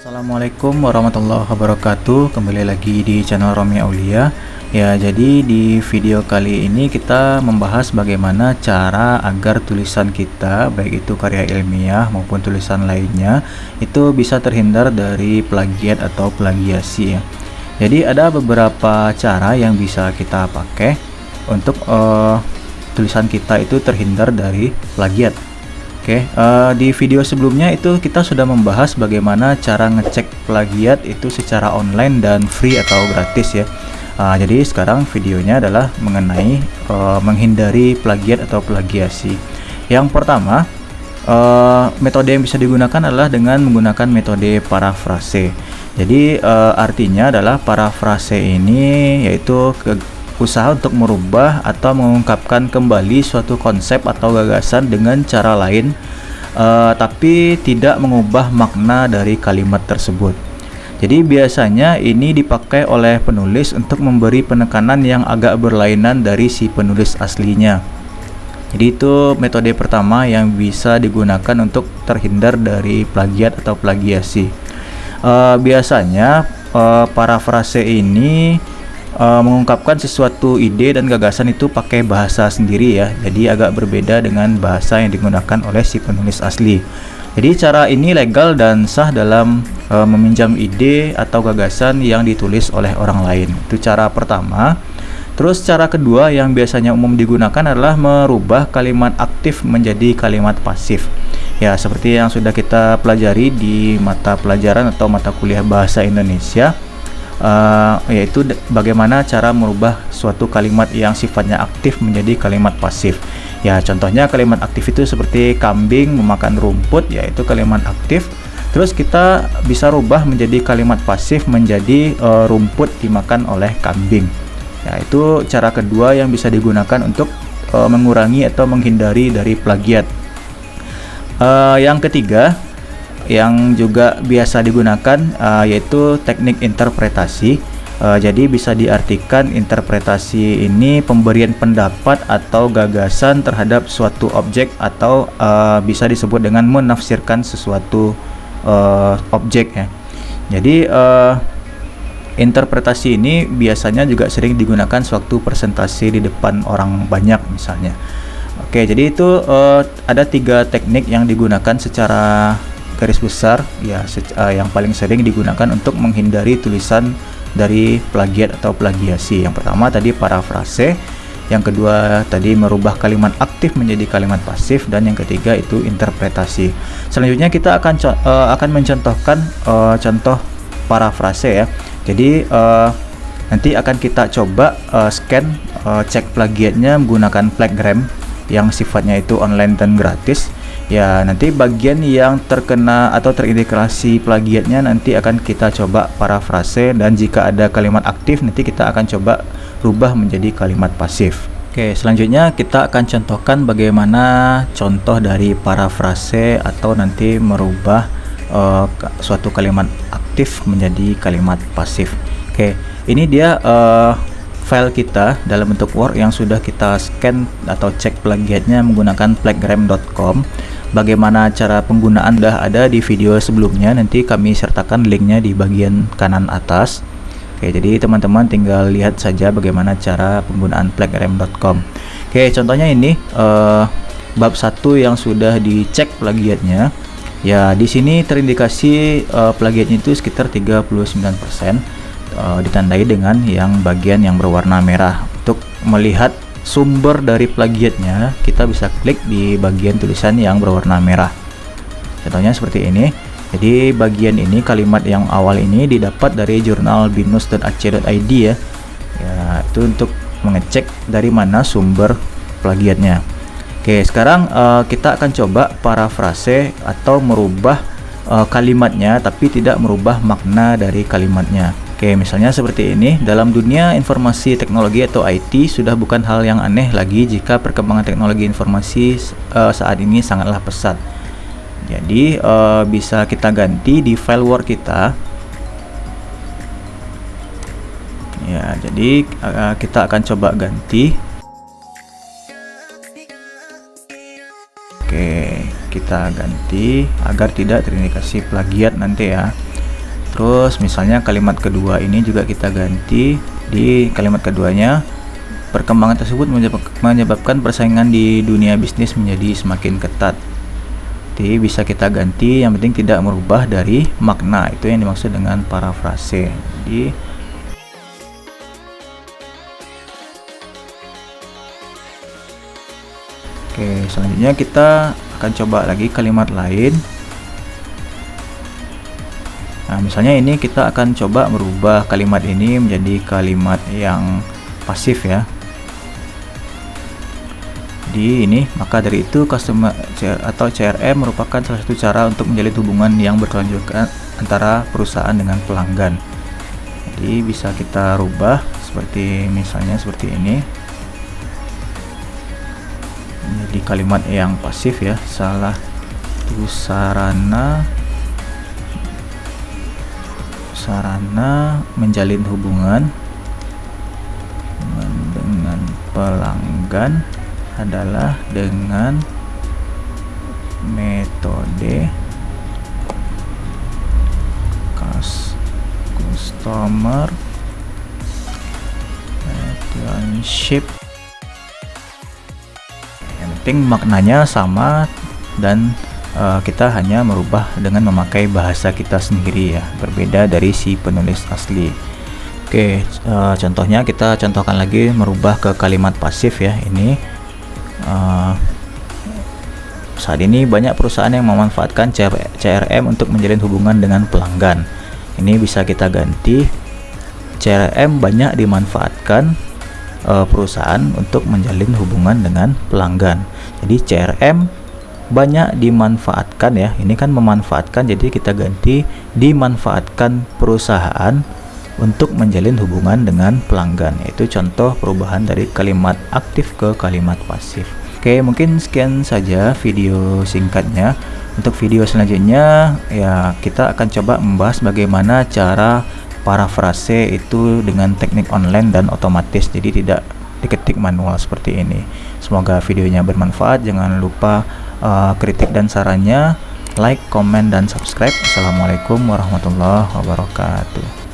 Assalamualaikum warahmatullahi wabarakatuh. Kembali lagi di channel Romi Aulia. Ya, jadi di video kali ini kita membahas bagaimana cara agar tulisan kita, baik itu karya ilmiah maupun tulisan lainnya, itu bisa terhindar dari plagiat atau plagiasi ya. Jadi ada beberapa cara yang bisa kita pakai untuk tulisan kita itu terhindar dari plagiat. Oke, di video sebelumnya itu kita sudah membahas bagaimana cara ngecek plagiat itu secara online dan free atau gratis ya. Jadi sekarang videonya adalah mengenai menghindari plagiat atau plagiasi. Yang pertama, metode yang bisa digunakan adalah dengan menggunakan metode parafrase. Jadi artinya adalah parafrase ini yaitu usaha untuk merubah atau mengungkapkan kembali suatu konsep atau gagasan dengan cara lain, tapi tidak mengubah makna dari kalimat tersebut. Jadi biasanya ini dipakai oleh penulis untuk memberi penekanan yang agak berlainan dari si penulis aslinya. Jadi itu metode pertama yang bisa digunakan untuk terhindar dari plagiat atau plagiasi. Biasanya parafrase ini mengungkapkan sesuatu ide dan gagasan itu pakai bahasa sendiri ya, jadi agak berbeda dengan bahasa yang digunakan oleh si penulis asli. Jadi cara ini legal dan sah dalam meminjam ide atau gagasan yang ditulis oleh orang lain. Itu cara pertama. Terus cara kedua yang biasanya umum digunakan adalah merubah kalimat aktif menjadi kalimat pasif. Ya, seperti yang sudah kita pelajari di mata pelajaran atau mata kuliah bahasa Indonesia, yaitu bagaimana cara merubah suatu kalimat yang sifatnya aktif menjadi kalimat pasif. Ya, contohnya kalimat aktif itu seperti kambing memakan rumput, yaitu kalimat aktif. Terus kita bisa rubah menjadi kalimat pasif menjadi rumput dimakan oleh kambing. Ya, itu cara kedua yang bisa digunakan untuk mengurangi atau menghindari dari plagiat. Yang ketiga yang juga biasa digunakan yaitu teknik interpretasi. Jadi bisa diartikan interpretasi ini pemberian pendapat atau gagasan terhadap suatu objek atau bisa disebut dengan menafsirkan sesuatu objek ya. Jadi interpretasi ini biasanya juga sering digunakan sewaktu presentasi di depan orang banyak misalnya. Oke, jadi itu ada 3 teknik yang digunakan secara garis besar ya, yang paling sering digunakan untuk menghindari tulisan dari plagiat atau plagiasi. Yang pertama tadi parafrase, yang kedua tadi merubah kalimat aktif menjadi kalimat pasif, dan yang ketiga itu interpretasi. Selanjutnya kita akan mencontohkan contoh parafrase ya. Jadi nanti akan kita coba scan cek plagiatnya menggunakan Plagiagram yang sifatnya itu online dan gratis. Ya, nanti bagian yang terkena atau terintegrasi plagiatnya nanti akan kita coba parafrase, dan jika ada kalimat aktif nanti kita akan coba rubah menjadi kalimat pasif. Oke, selanjutnya kita akan contohkan bagaimana contoh dari parafrase atau nanti merubah suatu kalimat aktif menjadi kalimat pasif. Oke, ini dia file kita dalam bentuk Word yang sudah kita scan atau cek plagiatnya menggunakan plagiagram.com. Bagaimana cara penggunaan sudah ada di video sebelumnya, nanti kami sertakan linknya di bagian kanan atas. Oke, jadi teman-teman tinggal lihat saja bagaimana cara penggunaan plagiagram.com. Oke, contohnya ini bab 1 yang sudah dicek plagiatnya. Ya, di sini terindikasi plagiatnya itu sekitar 39%. Ditandai dengan yang bagian yang berwarna merah. Untuk melihat sumber dari plagiatnya, kita bisa klik di bagian tulisan yang berwarna merah. Contohnya seperti ini. Jadi bagian ini, kalimat yang awal ini didapat dari jurnal binus.ac.id ya. Ya, itu untuk mengecek dari mana sumber plagiatnya. Oke, sekarang kita akan coba parafrase atau merubah kalimatnya tapi tidak merubah makna dari kalimatnya. Oke, misalnya seperti ini. Dalam dunia informasi teknologi atau IT, sudah bukan hal yang aneh lagi jika perkembangan teknologi informasi saat ini sangatlah pesat. Jadi bisa kita ganti di file Word kita. Ya, jadi kita akan coba ganti. Oke, kita ganti agar tidak terindikasi plagiat nanti ya. Terus misalnya kalimat kedua ini juga kita ganti. Di kalimat keduanya, perkembangan tersebut menyebabkan persaingan di dunia bisnis menjadi semakin ketat. Jadi bisa kita ganti, yang penting tidak merubah dari makna. Itu yang dimaksud dengan parafrase. Jadi oke, selanjutnya kita akan coba lagi kalimat lain. Nah, misalnya ini kita akan coba merubah kalimat ini menjadi kalimat yang pasif ya. Di ini, maka dari itu customer atau CRM merupakan salah satu cara untuk menjalin hubungan yang berkelanjutan antara perusahaan dengan pelanggan. Jadi bisa kita rubah seperti misalnya seperti ini. Jadi kalimat yang pasif ya, salah satu sarana menjalin hubungan dengan pelanggan adalah dengan metode customer relationship. Yang penting maknanya sama dan kita hanya merubah dengan memakai bahasa kita sendiri ya, berbeda dari si penulis asli. Oke, contohnya kita contohkan lagi merubah ke kalimat pasif ya. Ini saat ini banyak perusahaan yang memanfaatkan CRM untuk menjalin hubungan dengan pelanggan. Ini bisa kita ganti, CRM banyak dimanfaatkan perusahaan untuk menjalin hubungan dengan pelanggan. Jadi CRM banyak dimanfaatkan ya, ini kan memanfaatkan, jadi kita ganti dimanfaatkan perusahaan untuk menjalin hubungan dengan pelanggan. Itu contoh perubahan dari kalimat aktif ke kalimat pasif. Oke, mungkin sekian saja video singkatnya. Untuk video selanjutnya ya kita akan coba membahas bagaimana cara parafrase itu dengan teknik online dan otomatis, jadi tidak diketik manual seperti ini. Semoga videonya bermanfaat. Jangan lupa kritik dan sarannya, like, komen, dan subscribe. Assalamualaikum warahmatullahi wabarakatuh.